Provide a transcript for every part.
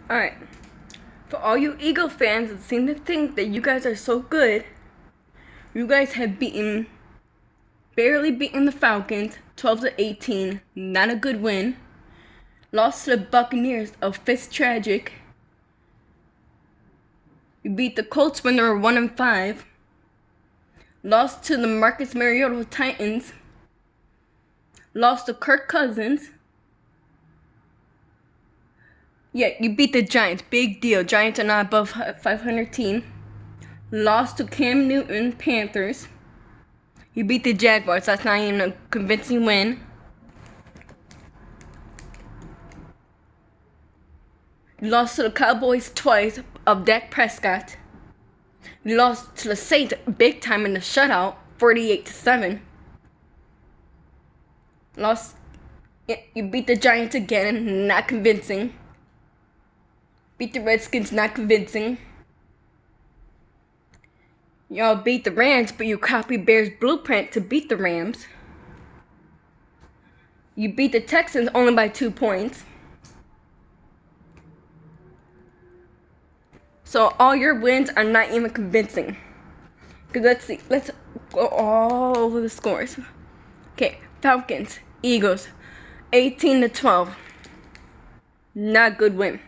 Alright. For all you Eagle fans that seem to think that you guys are so good, you guys have barely beaten the Falcons 12-18. Not a good win. Lost to the Buccaneers, a fifth tragic. You beat the Colts when they were 1-5. Lost to the Marcus Mariota Titans. Lost to Kirk Cousins. Yeah, you beat the Giants. Big deal. Giants are not above 500 team. Lost to Cam Newton Panthers. You beat the Jaguars. That's not even a convincing win. You lost to the Cowboys twice of Dak Prescott. You lost to the Saints big time in the shutout, 48-7. You beat the Giants again, not convincing. Beat the Redskins, not convincing. Y'all beat the Rams, but you copied Bears' blueprint to beat the Rams. You beat the Texans only by 2 points. So all your wins are not even convincing. Let's go all over the scores. Okay, Falcons, Eagles, 18-12. Not a good win.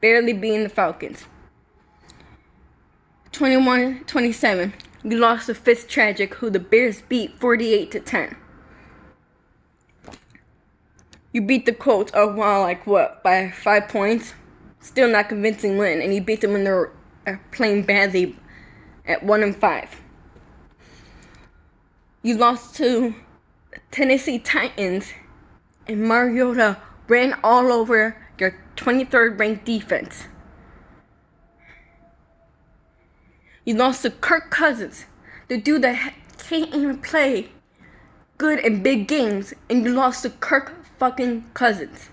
Barely beating the Falcons. 21-27. You lost to fifth tragic, who the Bears beat 48-10. You beat the Colts by 5 points. Still not convincing win, and you beat them when they were playing badly at 1-5. You lost to Tennessee Titans, and Mariota ran all over your 23rd ranked defense. You lost to Kirk Cousins, the dude that can't even play good in big games, and you lost to Kirk fucking Cousins.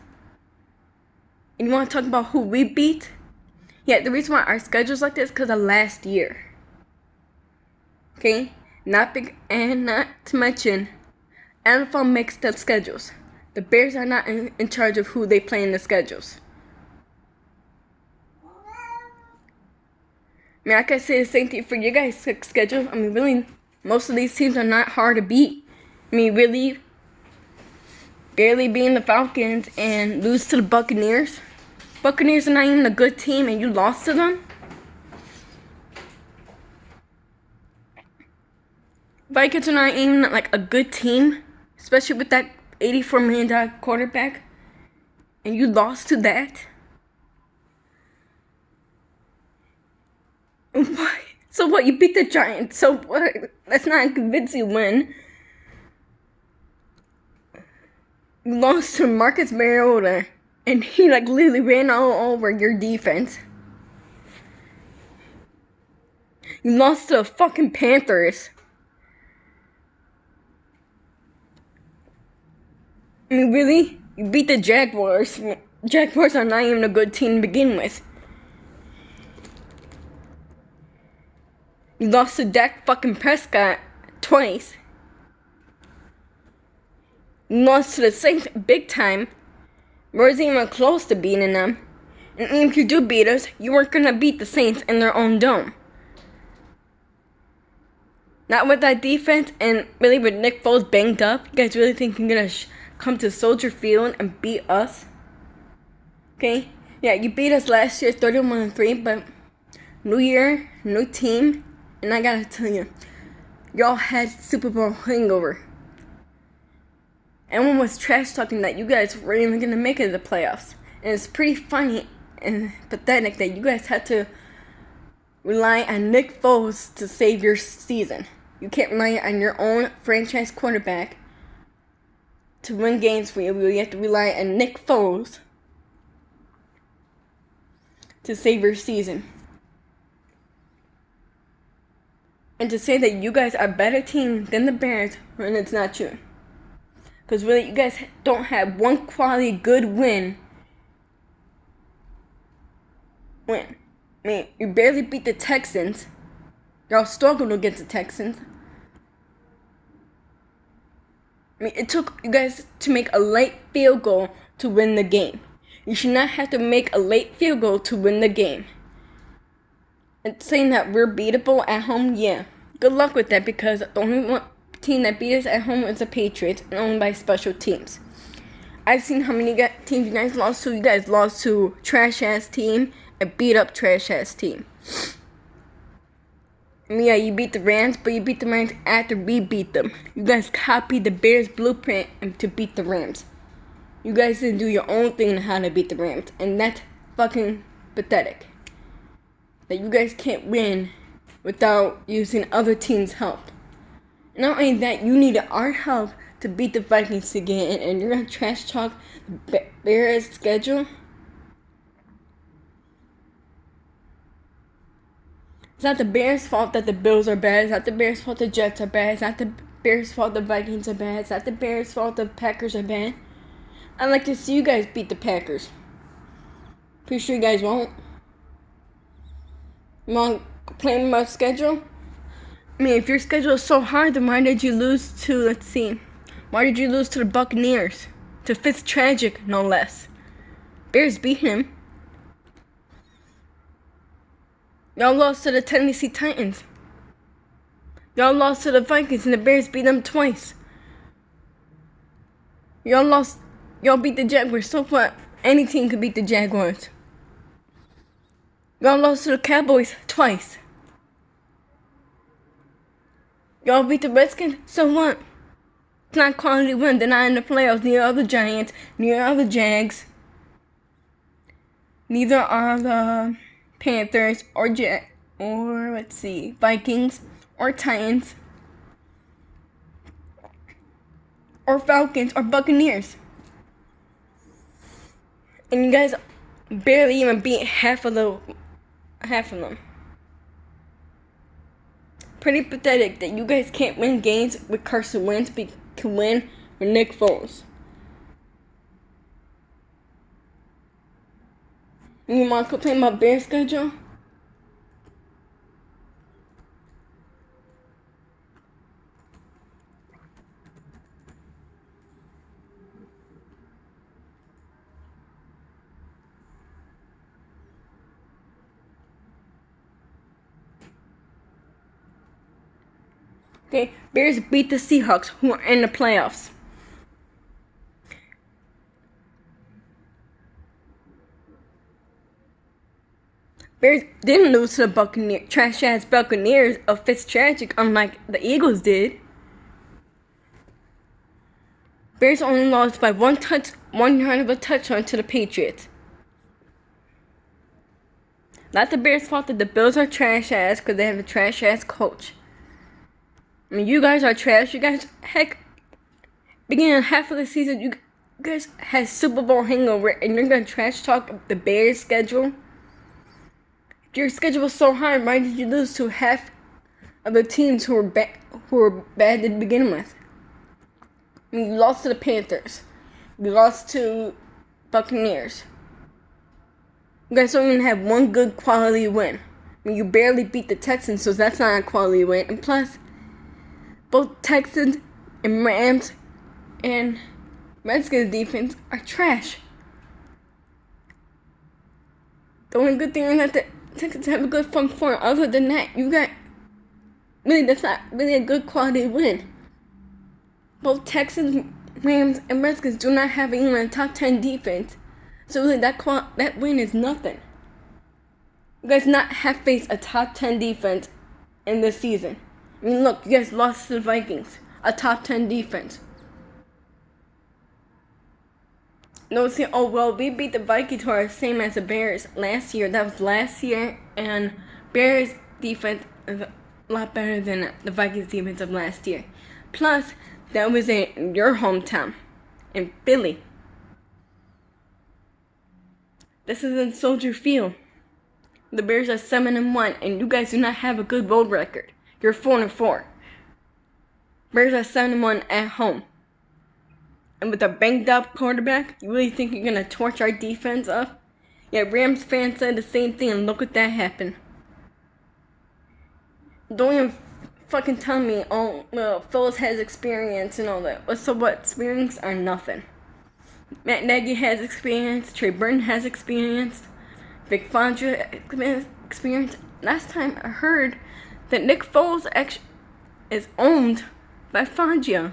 And you want to talk about who we beat? Yeah, the reason why our schedule's like this is because of last year. Okay? Not to mention, NFL mixed up schedules. The Bears are not in charge of who they play in the schedules. I mean, I can say the same thing for you guys' schedule. I mean, really, most of these teams are not hard to beat. I mean, really, barely beating the Falcons and lose to the Buccaneers. Buccaneers are not even a good team and you lost to them? Vikings are not even like a good team, especially with that $84 million quarterback, and you lost to that? What? So what? You beat the Giants. So what? That's not a convincing win. You lost to Marcus Mariota, and he literally ran all over your defense. You lost to the fucking Panthers. I mean, really? You beat the Jaguars. Jaguars are not even a good team to begin with. You lost to Dak fucking Prescott twice. You lost to the Saints big time. We wasn't even close to beating them. And even if you do beat us, you weren't gonna beat the Saints in their own dome. Not with that defense, and really with Nick Foles banged up. You guys really think you're gonna come to Soldier Field and beat us? Okay? Yeah, you beat us last year 31-3, but new year, new team. And I gotta tell you, y'all had Super Bowl hangover. Everyone was trash talking that you guys weren't even gonna make it to the playoffs. And it's pretty funny and pathetic that you guys had to rely on Nick Foles to save your season. You can't rely on your own franchise quarterback to win games for you. You have to rely on Nick Foles to save your season. And to say that you guys are a better team than the Bears, when it's not true. Because really, you guys don't have one quality good win. I mean, you barely beat the Texans. Y'all struggled against the Texans. I mean, it took you guys to make a late field goal to win the game. You should not have to make a late field goal to win the game. And saying that we're beatable at home, yeah. Good luck with that, because the only team that beat us at home is the Patriots, and only by special teams. I've seen how many teams you guys lost to. You guys lost to trash-ass team and beat-up trash-ass team. Yeah, you beat the Rams, but you beat the Rams after we beat them. You guys copied the Bears' blueprint to beat the Rams. You guys didn't do your own thing on how to beat the Rams, and that's fucking pathetic. That you guys can't win without using other teams' help. Not only that, you needed our help to beat the Vikings again, and you're gonna trash talk the Bears' schedule? It's not the Bears' fault that the Bills are bad. It's not the Bears' fault the Jets are bad. It's not the Bears' fault the Vikings are bad. It's not the Bears' fault the Packers are bad. I'd like to see you guys beat the Packers. Pretty sure you guys won't. You want to complain about schedule? I mean, if your schedule is so hard, then why did you lose to, why did you lose to the Buccaneers? To Fitztragic, no less. Bears beat him. Y'all lost to the Tennessee Titans. Y'all lost to the Vikings, and the Bears beat them twice. Y'all beat the Jaguars. So what? Any team could beat the Jaguars. Y'all lost to the Cowboys twice. Y'all beat the Redskins. So what? It's not a quality win. They're not in the playoffs. Neither are the Giants. Neither are the Jags. Neither are the Panthers or Vikings or Titans or Falcons or Buccaneers. And you guys barely even beat half of them. Pretty pathetic that you guys can't win games with Carson Wentz, but can win with Nick Foles. You want to complain about Bears' schedule? Okay, Bears beat the Seahawks, who are in the playoffs. Bears didn't lose to the trash-ass Buccaneers of Fitztragic, unlike the Eagles did. Bears only lost by 1 yard of a touchdown to the Patriots. Not the Bears' fault that the Bills are trash-ass because they have a trash-ass coach. I mean, you guys are trash. You guys, beginning half of the season, you guys had Super Bowl hangover, and you're gonna trash talk the Bears' schedule? If your schedule was so hard, why did you lose to half of the teams who were bad to begin with? I mean, you lost to the Panthers. You lost to Buccaneers. You guys don't even have one good quality win. I mean, you barely beat the Texans, so that's not a quality win. And plus, both Texans and Rams and Redskins defense are trash. The only good thing is that the Texans have a good front four. Other than that, that's not really a good quality win. Both Texans, Rams, and Redskins do not have even a top 10 defense. So really, that win is nothing. You guys not have faced a top 10 defense in this season. I mean, look, you guys lost to the Vikings, a top 10 defense. No, see, oh, well, we beat the Vikings who are the same as the Bears last year. That was last year, and Bears defense is a lot better than the Vikings defense of last year. Plus, that was in your hometown, in Philly. This is in Soldier Field. The Bears are 7-1, and you guys do not have a good road record. You're 4-4. Bears are 7-1 at home. And with a banged up quarterback, you really think you're gonna torch our defense up? Yeah, Rams fans said the same thing, and look what that happened. Don't even fucking tell me, oh, well, Phyllis has experience and all that. So what? Experience or nothing. Matt Nagy has experience. Trey Burton has experience. Vic Fangio experience. Last time I heard that Nick Foles actually is owned by Fangio.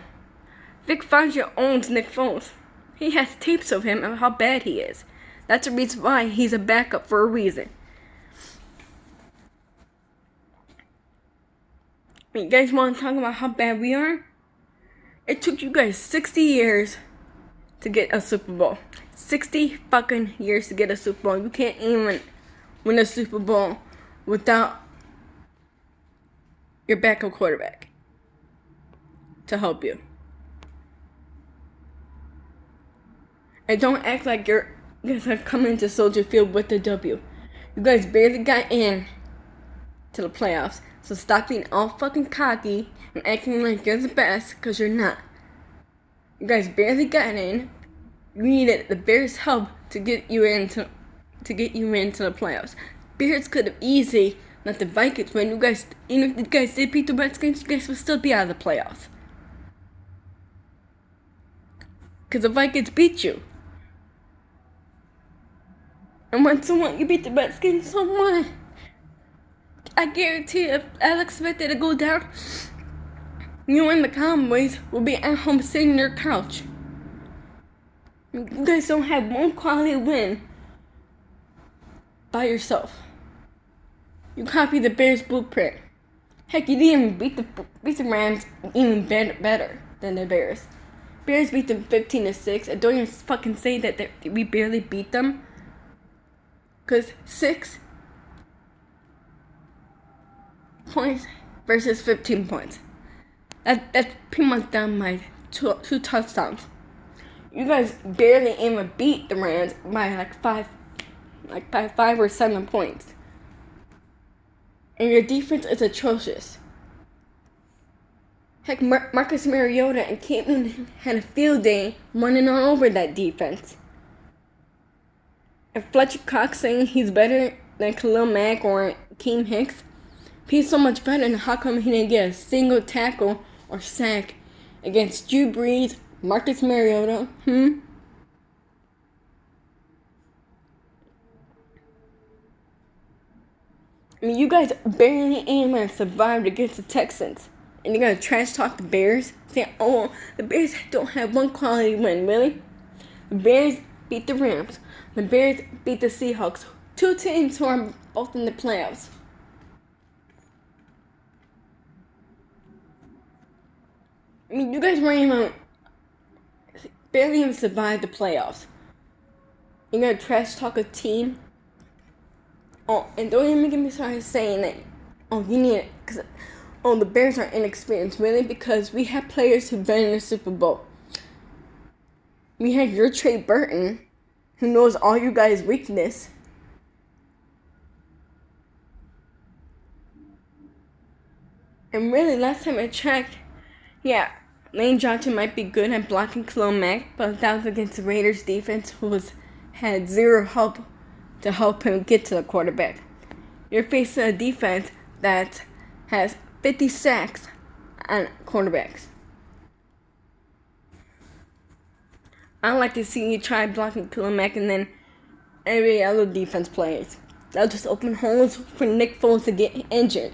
Vic Fangio owns Nick Foles. He has tapes of him and how bad he is. That's the reason why he's a backup for a reason. You guys want to talk about how bad we are? It took you guys 60 years to get a Super Bowl. 60 fucking years to get a Super Bowl. You can't even win a Super Bowl without your backup quarterback to help you. And don't act like you guys are coming to Soldier Field with the W. You guys barely got in to the playoffs. So stop being all fucking cocky and acting like you're the best, because you're not. You guys barely got in. You needed the Bears' help to get you into the playoffs. Bears could have easily let the Vikings win. You guys, even if you guys did beat the Redskins, you guys would still be out of the playoffs. Because the Vikings beat you. And when you beat the Redskins, so what? I guarantee if Alex Smith did go down, you and the Cowboys will be at home sitting on your couch. You guys don't have one quality win by yourself. You copy the Bears blueprint. Heck, you didn't even beat the Rams even better than the Bears. Bears beat them 15-6. I don't even fucking say that we barely beat them. Because 6 points versus 15 points. That's pretty much down by two touchdowns. You guys barely even beat the Rams by by 5 or 7 points. And your defense is atrocious. Heck, Marcus Mariota and Caitlin had a field day running all over that defense. If Fletcher Cox saying he's better than Khalil Mack or Keem Hicks, if he's so much better, then how come he didn't get a single tackle or sack against Drew Brees, Marcus Mariota? I mean, you guys barely even survived against the Texans. And you're going to trash talk the Bears? Saying, oh, the Bears don't have one quality win, really? The Bears beat the Rams. The Bears beat the Seahawks. 2 teams who are both in the playoffs. I mean, you guys barely even survived the playoffs. You're going to trash talk a team? Oh, and don't even get me started saying that, the Bears are inexperienced, really, because we have players who've been in the Super Bowl. We have your Trey Burton, who knows all you guys' weakness. And really, last time I checked, Lane Johnson might be good at blocking Khalil Mack, but that was against the Raiders defense, who had zero help to help him get to the quarterback. You're facing a defense that has 50 sacks on quarterbacks. I don't like to see you try blocking Khalil Mack and then every other defense players. That'll just open holes for Nick Foles to get injured.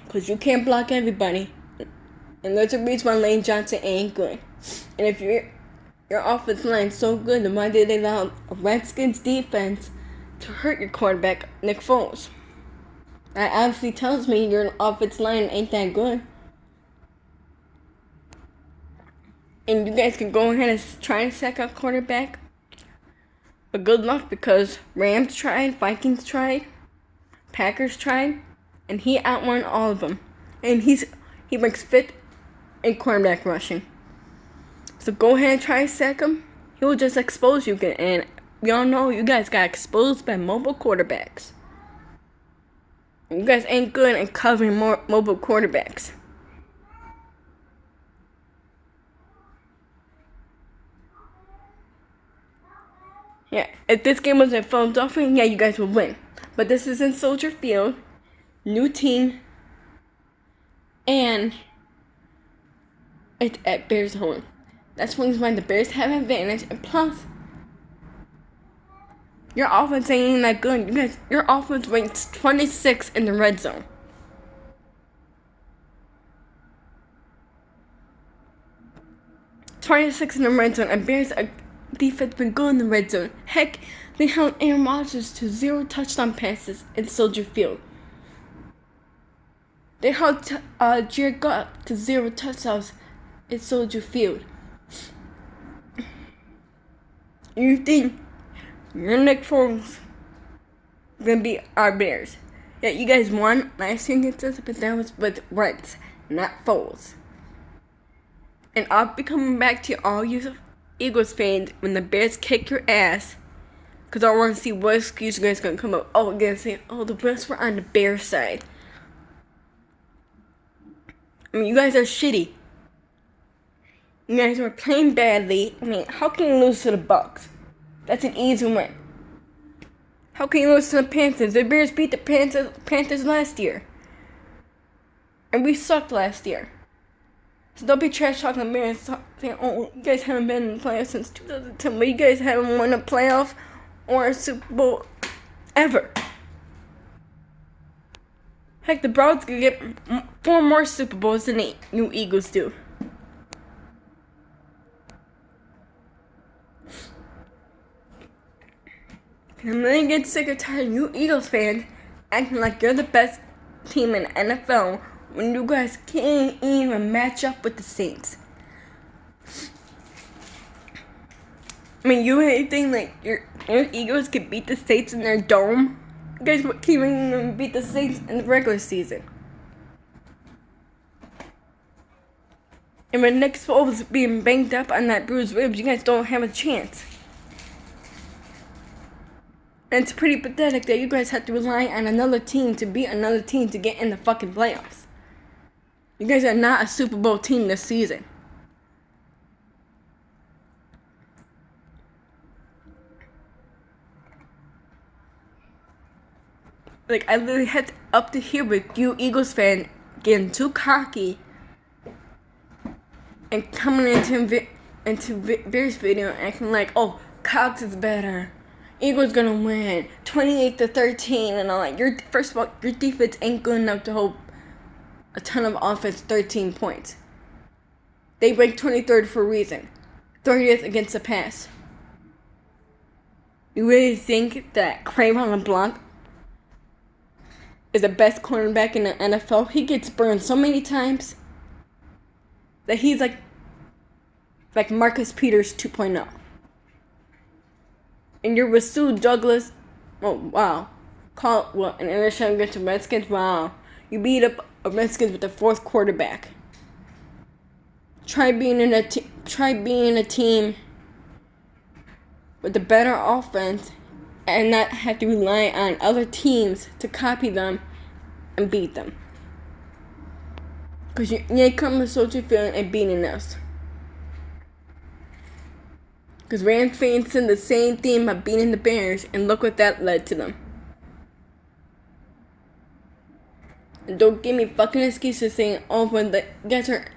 Because you can't block everybody. And there's a reason why Lane Johnson ain't good. And if your offensive line is so good, then why did they allow a Redskins defense to hurt your quarterback, Nick Foles? That obviously tells me your offensive line ain't that good. And you guys can go ahead and try and sack a quarterback. But good luck, because Rams tried, Vikings tried, Packers tried, and he outwon all of them. And he ranks 5th in quarterback rushing. So go ahead and try and sack him. He will just expose you. And we all know you guys got exposed by mobile quarterbacks. And you guys ain't good at covering mobile quarterbacks. Yeah, if this game was in Philadelphia, you guys would win. But this is in Soldier Field. New team. And it's at Bears home. That's why the Bears have an advantage. And plus, your offense ain't even that good. Your offense ranks 26 in the red zone. '26 in the red zone, and Bears defense been good in the red zone. Heck, they held Aaron Rodgers to 0 touchdown passes in Soldier Field. They held Jared Goff to 0 touchdowns in Soldier Field. You think your Nick Foles gonna be our Bears? Yeah, you guys won last year against us, but that was with Wentz, not Foles. And I'll be coming back to all you Eagles fans when the Bears kick your ass. Because I want to see what excuse you guys are going to come up. Oh, you're going to say, oh, the Bears were on the Bears side. I mean, you guys are shitty. You guys were playing badly. I mean, how can you lose to the Bucks? That's an easy win. How can you lose to the Panthers? The Bears beat the Panthers last year. And we sucked last year. So don't be trash talking the Bears saying, oh, you guys haven't been in the playoffs since 2010, but you guys haven't won a playoff or a Super Bowl ever. Heck, the Browns could get 4 more Super Bowls than the New Eagles do. I'm really getting sick and tired of you Eagles fans acting like you're the best team in the NFL when you guys can't even match up with the Saints. I mean, you really think like your Eagles could beat the Saints in their dome? You guys can't even beat the Saints in the regular season. And when Nick Foles was being banged up on that bruised ribs, you guys don't have a chance. And it's pretty pathetic that you guys have to rely on another team to beat another team to get in the fucking playoffs. You guys are not a Super Bowl team this season. Like, I literally had up to here with you Eagles fan getting too cocky and coming into Bears video acting like, oh, Cox is better. Eagles gonna win 28-13 and all that. First of all, your defense ain't good enough to hold a ton of offense 13 points. They ranked 23rd for a reason. 30th against the pass. You really think that Craven LeBlanc is the best cornerback in the NFL? He gets burned so many times that he's like Marcus Peters 2.0. And you're Rasul Douglas. Oh, wow. An interception against the Redskins. Wow. You beat up a Redskins with the 4th quarterback. Try being in a team with a better offense and not have to rely on other teams to copy them and beat them. Because you ain't coming to Soldier Field and beating us. Because Rams fans said the same thing about beating the Bears, and look what that led to them. And don't give me fucking excuses saying, oh, when the guys are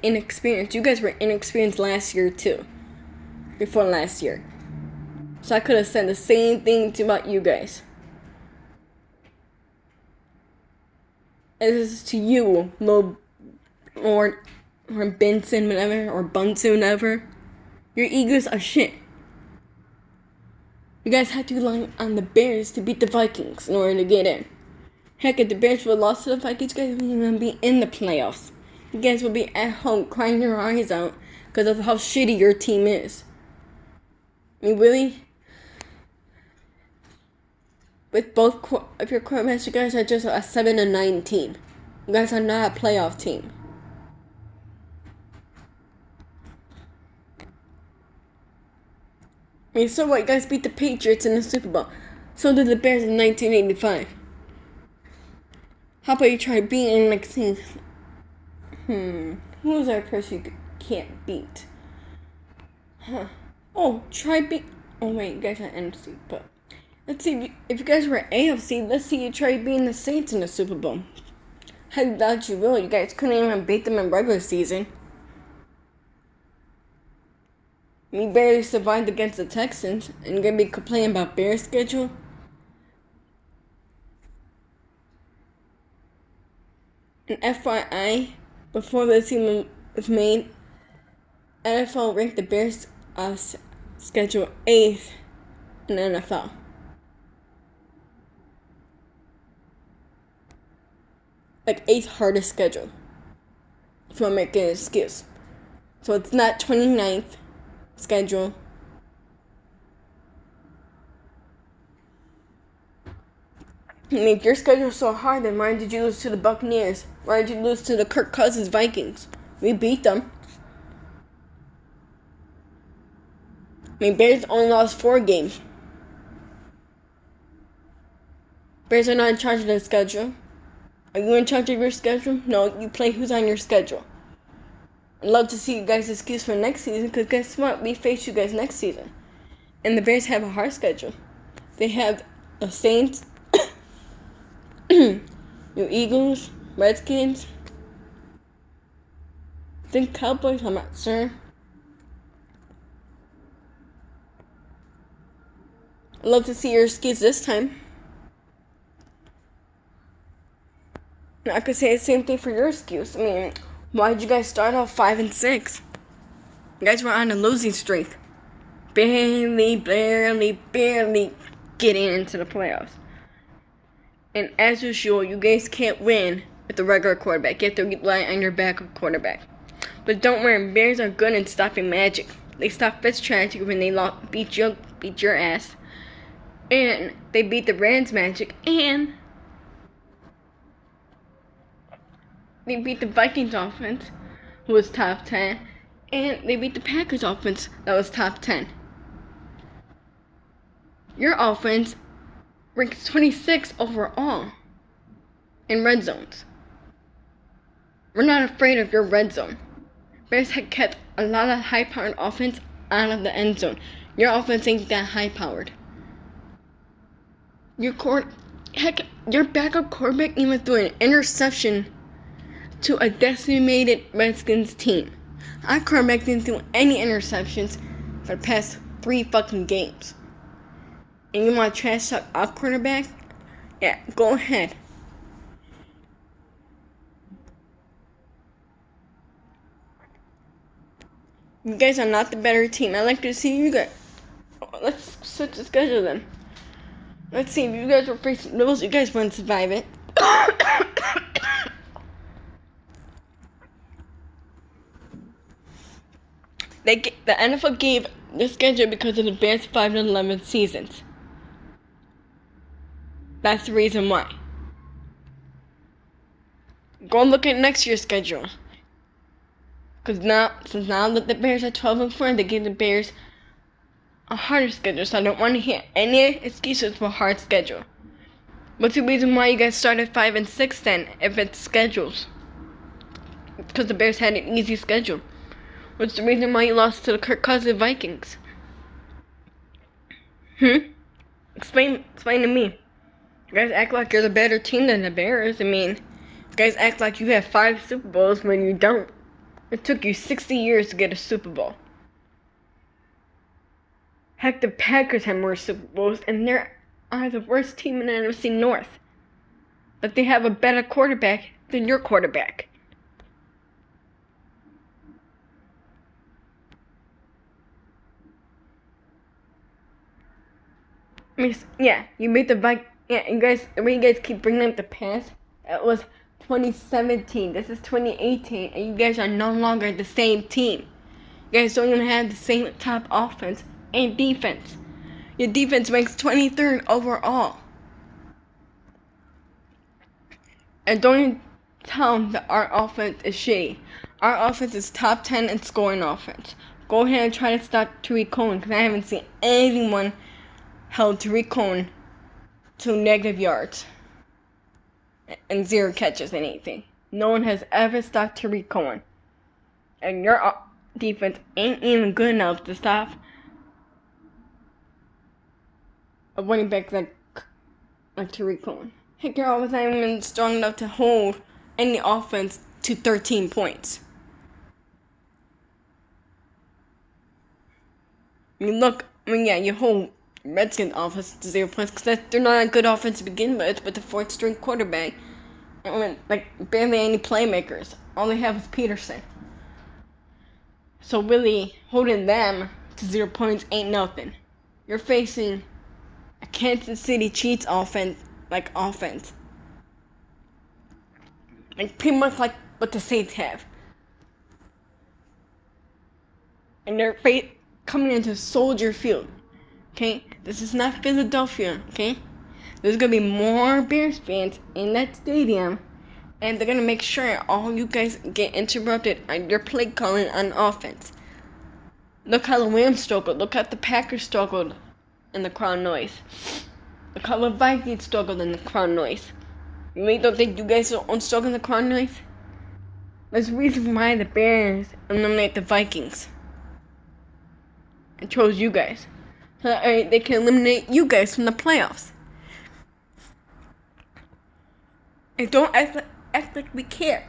inexperienced. You guys were inexperienced last year too. Before last year. So I could have said the same thing about you guys. And this is to you, or Benson, whatever, or Bunsen, whatever. Your Eagles are shit. You guys have to rely on the Bears to beat the Vikings in order to get in. Heck, if the Bears would have lost to the Vikings, you guys wouldn't even be in the playoffs. You guys would be at home crying your eyes out because of how shitty your team is. I mean, really? With both of your quarterbacks, you guys are just a 7-9 team. You guys are not a playoff team. I mean, so what? You guys beat the Patriots in the Super Bowl. So did the Bears in 1985. How about you try beating who's our person you can't beat? Oh, wait, you guys are NFC, but let's see if you guys were AFC. Let's see you try beating the Saints in the Super Bowl. I doubt you will. You guys couldn't even beat them in regular season. We barely survived against the Texans, and you're gonna be complaining about Bears' schedule? And FYI, before this team was made, NFL ranked the Bears' schedule 8th in the NFL. Like 8th hardest schedule. If I'm making an excuse. So it's not 29th schedule. I mean, if your schedule's so hard, then why did you lose to the Buccaneers? Why did you lose to the Kirk Cousins Vikings? We beat them. I mean, Bears only lost 4 games. Bears are not in charge of their schedule. Are you in charge of your schedule? No, you play who's on your schedule. I'd love to see you guys' excuse for next season, because guess what? We face you guys next season. And the Bears have a hard schedule. They have the Saints, your Eagles, Redskins, I think Cowboys, I'm not sure. I'd love to see your excuse this time. And I could say the same thing for your excuse. I mean, why did you guys start off 5-6? You guys were on a losing streak. Barely getting into the playoffs. And as usual, you guys can't win with the regular quarterback. You have to rely on your backup quarterback. But don't worry, Bears are good at stopping magic. They stopped Fitzpatrick when they beat your ass. And they beat the Rams magic. And they beat the Vikings offense, who was top 10. And they beat the Packers offense, that was top 10. Your offense ranks 26 overall in red zones. We're not afraid of your red zone. Bears had kept a lot of high-powered offense out of the end zone. Your offense ain't that high-powered. Your backup quarterback even threw an interception to a decimated Redskins team. Our quarterback didn't throw any interceptions for the past 3 fucking games. And you want to trash talk our quarterback? Yeah, go ahead. You guys are not the better team. I'd like to see you guys. Let's switch the schedule then. Let's see if you guys were facing those. You guys wouldn't survive it. The NFL gave the schedule because of the Bears' 5-11 seasons. That's the reason why. Go and look at next year's schedule. Since now that the Bears are 12-4, they give the Bears a harder schedule. So I don't want to hear any excuses for a hard schedule. What's the reason why you guys started 5-6 then, if it's schedules? Because the Bears had an easy schedule. What's the reason why you lost to the Kirk Cousins Vikings? Explain to me. You guys act like you're the better team than the Bears. I mean, you guys act like you have 5 Super Bowls when you don't. It took you 60 years to get a Super Bowl. Heck, the Packers have more Super Bowls, and they are the worst team in the NFC North. But they have a better quarterback than your quarterback. I mean, yeah, you beat the Vikings. Yeah, the way you guys keep bringing up the past, that was 2017. This is 2018, and you guys are no longer the same team. You guys don't even have the same top offense and defense. Your defense ranks 23rd overall. And don't even tell them that our offense is shitty. Our offense is top 10 in scoring offense. Go ahead and try to stop Tariq Cohen, because I haven't seen anyone held Tariq Cohen to negative yards and 0 catches in anything. No one has ever stopped Tariq Cohen. And your defense ain't even good enough to stop a running back like Tariq Cohen. Heck, your offense ain't even strong enough to hold any offense to 13 points. You hold Redskins offense to 0 points because they're not a good offense to begin with the fourth string quarterback. And barely any playmakers. All they have is Peterson. So really, holding them to 0 points ain't nothing. You're facing a Kansas City Chiefs offense. Like pretty much like what the Saints have. And they're coming into Soldier Field. Okay? This is not Philadelphia, okay? There's gonna be more Bears fans in that stadium, and they're gonna make sure all you guys get interrupted on your play calling on offense. Look how the Rams struggled. Look how the Packers struggled in the crowd noise. Look how the Vikings struggled in the crowd noise. You really don't think you guys don't struggle in the crowd noise? There's a reason why the Bears eliminate the Vikings. It chose you guys. So that they can eliminate you guys from the playoffs. And don't act like we care.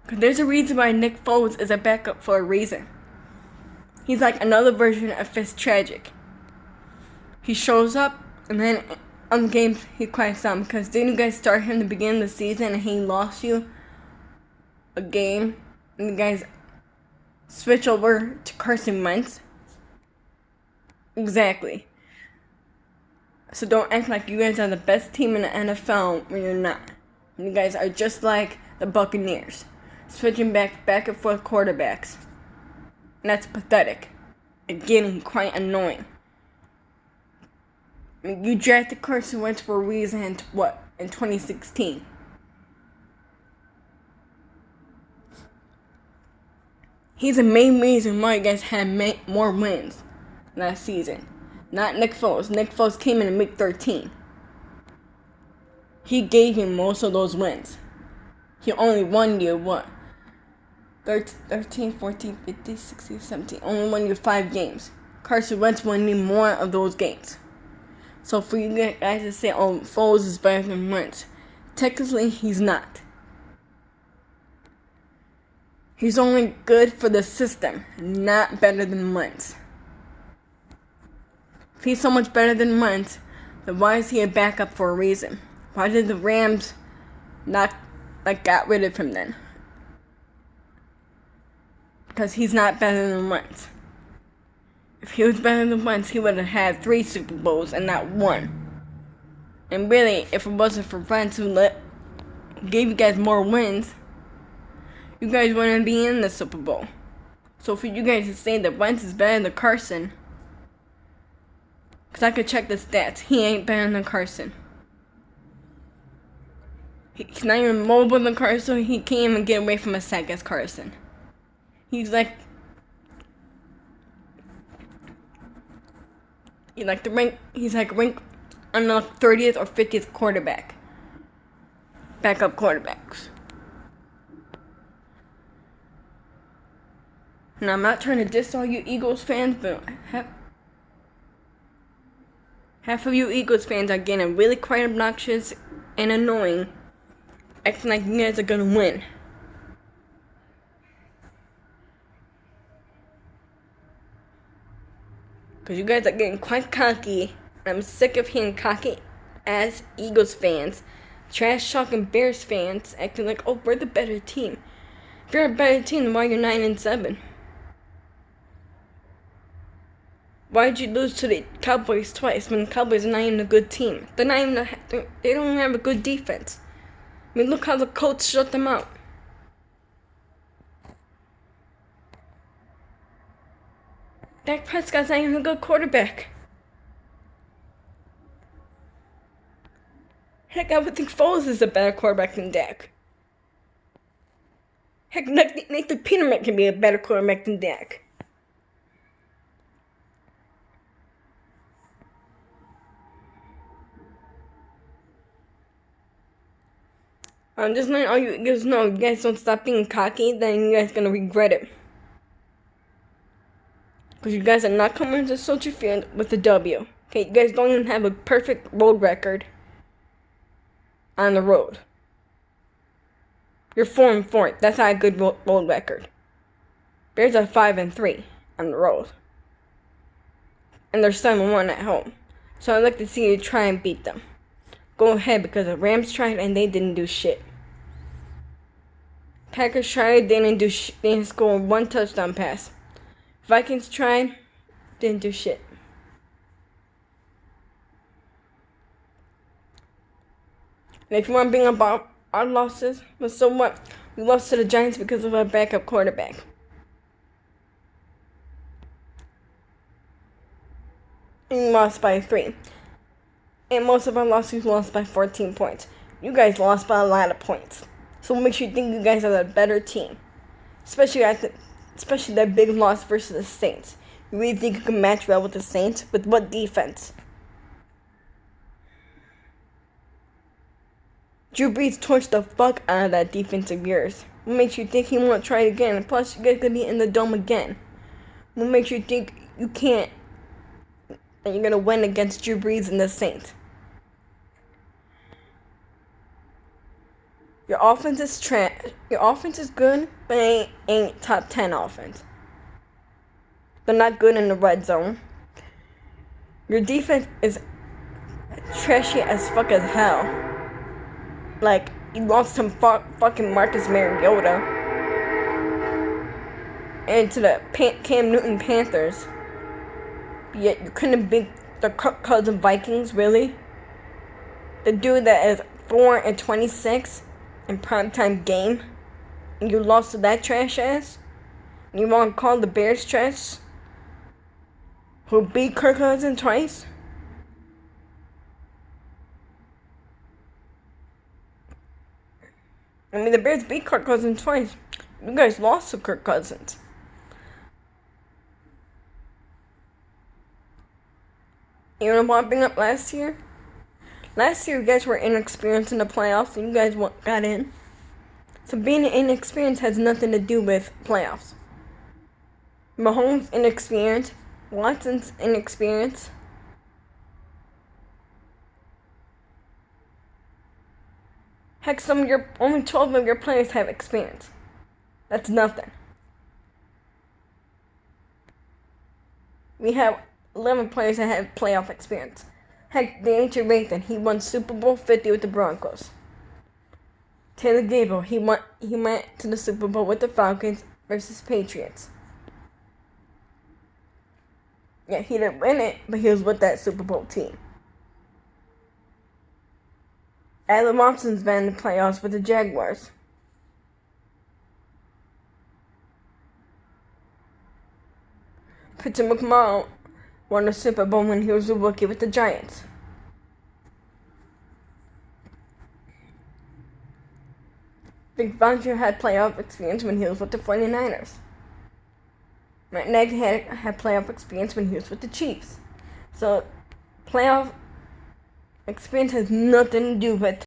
Because there's a reason why Nick Foles is a backup for a reason. He's like another version of Fitztragic. He shows up, and then on the games he quiets down. Because didn't you guys start him at the beginning of the season and he lost you a game? And you guys switch over to Carson Wentz? Exactly. So don't act like you guys are the best team in the NFL when you're not. You guys are just like the Buccaneers, switching back and forth quarterbacks. And that's pathetic. And getting quite annoying. You drafted Carson Wentz for a reason in 2016. He's the main reason why you guys had more wins last season. Not Nick Foles. Nick Foles came in at week 13. He gave him most of those wins. He only won you, 13, 14, 15, 16, 17. Only won you 5 games. Carson Wentz won you more of those games. So for you guys to say, oh, Foles is better than Wentz, technically he's not. He's only good for the system, not better than Wentz. If he's so much better than Wentz, then why is he a backup for a reason? Why did the Rams not got rid of him then? Because he's not better than Wentz. If he was better than Wentz, he would have had 3 Super Bowls and not 1. And really, if it wasn't for Wentz who gave you guys more wins, you guys wouldn't be in the Super Bowl. So for you guys to say that Wentz is better than Carson, because I could check the stats, he ain't better than Carson. He's not even mobile than Carson. He can't even get away from a sack as Carson. He's like ranked on the 30th or 50th quarterback. Backup quarterbacks. Now I'm not trying to diss all you Eagles fans, but half of you Eagles fans are getting really quite obnoxious and annoying, acting like you guys are gonna win. Because you guys are getting quite cocky. I'm sick of hearing cocky ass Eagles fans, trash talking Bears fans, acting like, oh, we're the better team. If you're a better team, then why you're 9-7? Why'd you lose to the Cowboys twice when the Cowboys are not even a good team? They don't even have a good defense. I mean, look how the Colts shut them out. Dak Prescott's not even a good quarterback. Heck, I would think Foles is a better quarterback than Dak. Heck, Nathan Peterman can be a better quarterback than Dak. I'm just letting all you guys know, if you guys don't stop being cocky, then you guys gonna regret it. Because you guys are not coming to Soldier Field with a W. Okay, you guys don't even have a perfect road record on the road. You're 4-4. That's not a good road record. Bears are 5-3 on the road. And they're 7-1 at home. So I'd like to see you try and beat them. Go ahead, because the Rams tried and they didn't do shit. Packers tried, they didn't score one touchdown pass. Vikings tried, didn't do shit. And if you want to bring up our losses, well, so what? We lost to the Giants because of our backup quarterback. And we lost by 3. And most of our losses lost by 14 points. You guys lost by a lot of points. So what makes you think you guys are the better team? Especially that big loss versus the Saints. You really think you can match well with the Saints? With what defense? Drew Brees torched the fuck out of that defense of yours. What makes you think he won't try it again? And plus, you guys gonna be in the dome again. What makes you think you can't, that you're gonna win against Drew Brees and the Saints? Your offense is trash. Your offense is good, but it ain't top 10 offense. They're not good in the red zone. Your defense is trashy as fuck as hell. Like, you lost some fucking Marcus Mariota. And to the Cam Newton Panthers. Yet you couldn't beat the Kirk Cousins Vikings, really? The dude that is 4-26 in primetime game. And you lost to that trash ass? And you want to call the Bears trash? Who beat Kirk Cousins twice? I mean, the Bears beat Kirk Cousins twice. You guys lost to Kirk Cousins. You know what I bring up last year? Last year, you guys were inexperienced in the playoffs, and you guys got in. So being inexperienced has nothing to do with playoffs. Mahomes inexperienced. Watson's inexperienced. Heck, only 12 of your players have experience. That's nothing. We have 11 players that have playoff experience. Heck, Danger Rathan, he won Super Bowl 50 with the Broncos. Taylor Gabriel, he went to the Super Bowl with the Falcons versus Patriots. Yeah, he didn't win it, but he was with that Super Bowl team. Allen Robinson's been in the playoffs with the Jaguars. Peter McMahon won the Super Bowl when he was a rookie with the Giants. Vic Fangio had playoff experience when he was with the 49ers. Matt Nagy had playoff experience when he was with the Chiefs. So, playoff experience has nothing to do with